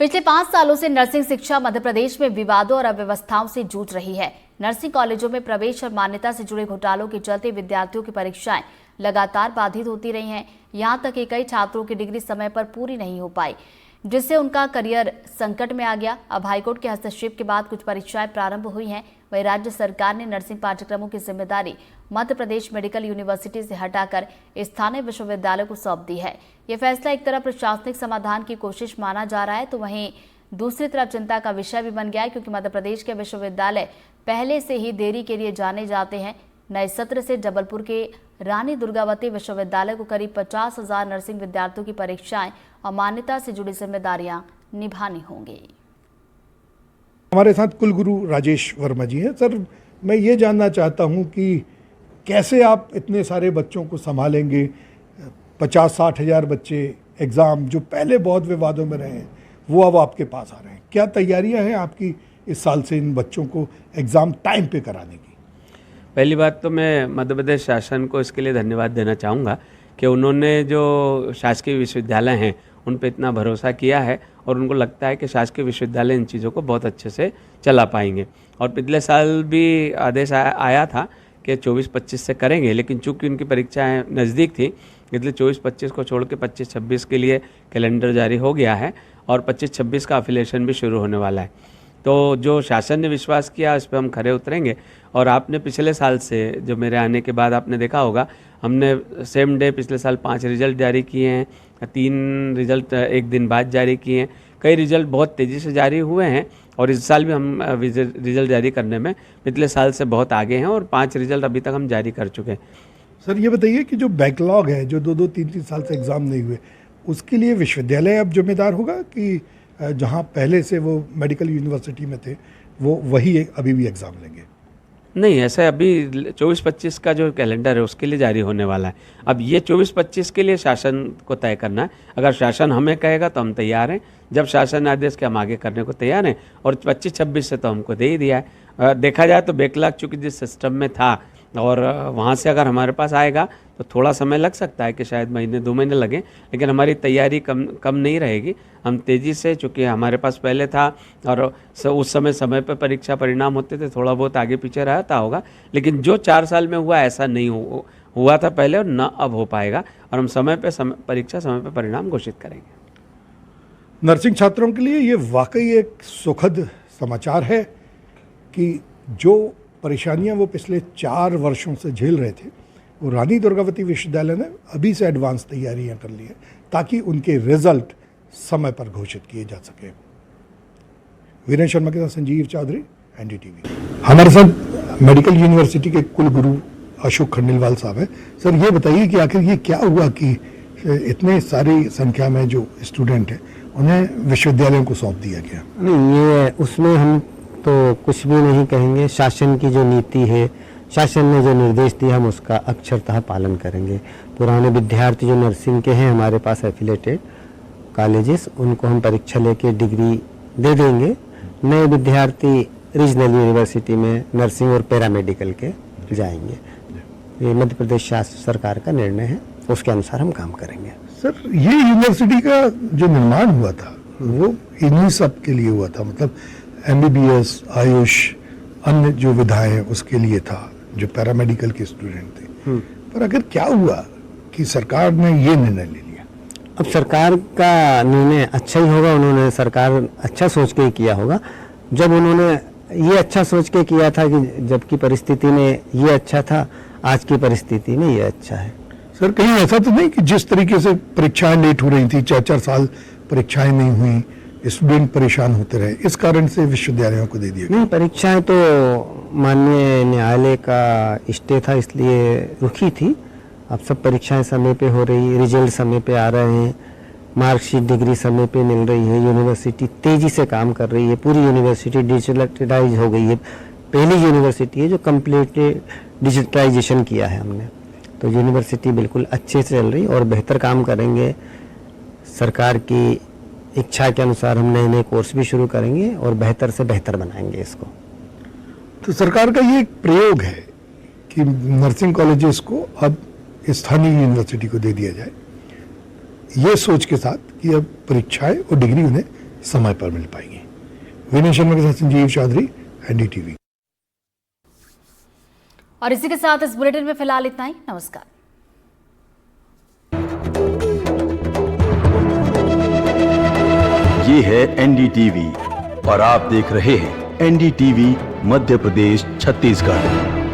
पिछले 5 सालों से नर्सिंग शिक्षा मध्य प्रदेश में विवादों और अव्यवस्थाओं से जूझ रही है। नर्सिंग कॉलेजों में प्रवेश और मान्यता से जुड़े घोटालों के चलते विद्यार्थियों की परीक्षाएं लगातार बाधित होती रही हैं। यहां तक कि कई छात्रों की डिग्री समय पर पूरी नहीं हो पाई, जिससे उनका करियर संकट में आ गया। अब हाईकोर्ट के हस्तक्षेप के बाद कुछ परीक्षाएं प्रारंभ हुई हैं। वहीं राज्य सरकार ने नर्सिंग पाठ्यक्रमों की जिम्मेदारी मध्य प्रदेश मेडिकल यूनिवर्सिटी से हटाकर स्थानीय विश्वविद्यालय को सौंप दी है। यह फैसला एक तरफ प्रशासनिक समाधान की कोशिश माना जा रहा है, तो वहीं दूसरी तरफ चिंता का विषय भी बन गया है, क्योंकि मध्य प्रदेश के विश्वविद्यालय पहले से ही देरी के लिए जाने जाते हैं। नए सत्र से जबलपुर के रानी दुर्गावती विश्वविद्यालय को करीब 50,000 नर्सिंग विद्यार्थियों की परीक्षाएं और मान्यता से जुड़ी जिम्मेदारियां निभानी होंगी। हमारे साथ कुलगुरु राजेश वर्मा जी हैं। सर, मैं ये जानना चाहता हूं कि कैसे आप इतने सारे बच्चों को संभालेंगे। 50-60 हज़ार बच्चे, एग्ज़ाम जो पहले बहुत विवादों में रहे हैं वो अब आपके पास आ रहे हैं। क्या तैयारियां हैं आपकी इस साल से इन बच्चों को एग्ज़ाम टाइम पे कराने की? पहली बात तो मैं मध्य प्रदेश शासन को इसके लिए धन्यवाद देना चाहूँगा कि उन्होंने जो शासकीय विश्वविद्यालय हैं उन पर इतना भरोसा किया है और उनको लगता है कि शासकीय विश्वविद्यालय इन चीज़ों को बहुत अच्छे से चला पाएंगे। और पिछले साल भी आदेश आया था कि 24-25 से करेंगे, लेकिन चूंकि उनकी परीक्षाएं नज़दीक थी इसलिए 24-25 को छोड़ के 25-26 के लिए कैलेंडर जारी हो गया है और 25-26 का अफिलिएशन भी शुरू होने वाला है। तो जो शासन ने विश्वास किया उस पर हम खरे उतरेंगे। और आपने पिछले साल से, जो मेरे आने के बाद आपने देखा होगा, हमने सेम डे पिछले साल 5 रिजल्ट जारी किए हैं, 3 रिजल्ट एक दिन बाद जारी किए हैं। कई रिजल्ट बहुत तेज़ी से जारी हुए हैं और इस साल भी हम रिजल्ट जारी करने में पिछले साल से बहुत आगे हैं और 5 रिजल्ट अभी तक हम जारी कर चुके हैं। सर, ये बताइए कि जो बैकलॉग है, जो 2-2, 3-3 साल से एग्ज़ाम नहीं हुए, उसके लिए विश्वविद्यालय अब जिम्मेदार होगा कि जहाँ पहले से वो मेडिकल यूनिवर्सिटी में थे वो वही अभी भी एग्ज़ाम लेंगे? नहीं, ऐसा अभी 24-25 का जो कैलेंडर है उसके लिए जारी होने वाला है। अब ये 24-25 के लिए शासन को तय करना है। अगर शासन हमें कहेगा तो हम तैयार हैं। जब शासन आदेश के हम आगे करने को तैयार हैं और 25-26 से तो हमको दे ही दिया है। देखा जाए तो बैकलॉग चूँकि जिस सिस्टम में था और वहाँ से अगर हमारे पास आएगा तो थोड़ा समय लग सकता है कि शायद महीने 2 महीने लगें, लेकिन हमारी तैयारी कम नहीं रहेगी। हम तेज़ी से, चूँकि हमारे पास पहले था और उस समय पर परीक्षा परिणाम होते थे, थोड़ा बहुत आगे पीछे रहता होगा, लेकिन जो 4 साल में हुआ ऐसा नहीं हुआ था पहले और न अब हो पाएगा। और हम परीक्षा समय पर परिणाम घोषित करेंगे। नर्सिंग छात्रों के लिए ये वाकई एक सुखद समाचार है कि जो परेशानियां वो पिछले 4 वर्षों से झेल रहे थे, वो रानी दुर्गावती विश्वविद्यालय ने अभी से एडवांस तैयारियां कर ली है ताकि उनके रिजल्ट समय पर घोषित किए जा सके। वीरेंद्र शर्मा के साथ संजीव चौधरी, एनडीटीवी। हमारे साथ मेडिकल यूनिवर्सिटी के कुलगुरु अशोक खंडेलवाल साहब हैं। सर, ये बताइए कि आखिर ये क्या हुआ कि इतने सारी संख्या में जो स्टूडेंट हैं उन्हें विश्वविद्यालयों को सौंप दिया गया? नहीं, ये उसमें हम तो कुछ भी नहीं कहेंगे। शासन की जो नीति है, शासन ने जो निर्देश दिया, हम उसका अक्षरतः पालन करेंगे। पुराने विद्यार्थी जो नर्सिंग के हैं हमारे पास एफिलेटेड कॉलेजेस, उनको हम परीक्षा लेके डिग्री दे देंगे। नए विद्यार्थी रीजनल यूनिवर्सिटी में नर्सिंग और पैरामेडिकल के जाएंगे। ये मध्य प्रदेश सरकार का निर्णय है, उसके अनुसार हम काम करेंगे। सर, ये यूनिवर्सिटी का जो निर्माण हुआ था वो इन्हीं सब के लिए हुआ था, मतलब MBBS, आयुष, अन्य जो विधाएं हैं उसके लिए था, जो पैरामेडिकल के स्टूडेंट थे। पर अगर क्या हुआ कि सरकार ने ये निर्णय ले लिया? अब सरकार का निर्णय अच्छा ही होगा। उन्होंने, सरकार अच्छा सोच के ही किया होगा। जब उन्होंने ये अच्छा सोच के किया था कि जबकि परिस्थिति में ये अच्छा था, आज की परिस्थिति में ये अच्छा है। सर, कहीं ऐसा तो नहीं कि जिस तरीके से परीक्षाएं लेट हो रही थी, 4-4 साल परीक्षाएं नहीं हुई, स्टूडेंट परेशान होते रहे, इस कारण से विश्वविद्यालयों को दे दिया गया? नहीं, परीक्षाएं तो माननीय न्यायालय का स्टे था इसलिए रुकी थी। अब सब परीक्षाएं समय पे हो रही है, रिजल्ट समय पे आ रहे हैं, मार्कशीट, डिग्री समय पे मिल रही है। यूनिवर्सिटी तेजी से काम कर रही है। पूरी यूनिवर्सिटी डिजिटलाइज हो गई है। पहली यूनिवर्सिटी है जो कंप्लीट डिजिटलाइजेशन किया है हमने। तो यूनिवर्सिटी बिल्कुल अच्छे से चल रही और बेहतर काम करेंगे। सरकार की इच्छा के अनुसार हम नए कोर्स भी शुरू करेंगे और बेहतर से बेहतर बनाएंगे इसको। तो सरकार का ये एक प्रयोग है कि नर्सिंग कॉलेजेस को अब स्थानीय यूनिवर्सिटी को दे दिया जाए, ये सोच के साथ कि अब परीक्षाएं और डिग्री उन्हें समय पर मिल पाएंगी। विनय शर्मा के साथ संजीव चौधरी, NDTV। और इसी के साथ इस बुलेटिन में फिलहाल इतना ही। नमस्कार। ये है NDTV और आप देख रहे हैं NDTV मध्य प्रदेश छत्तीसगढ़।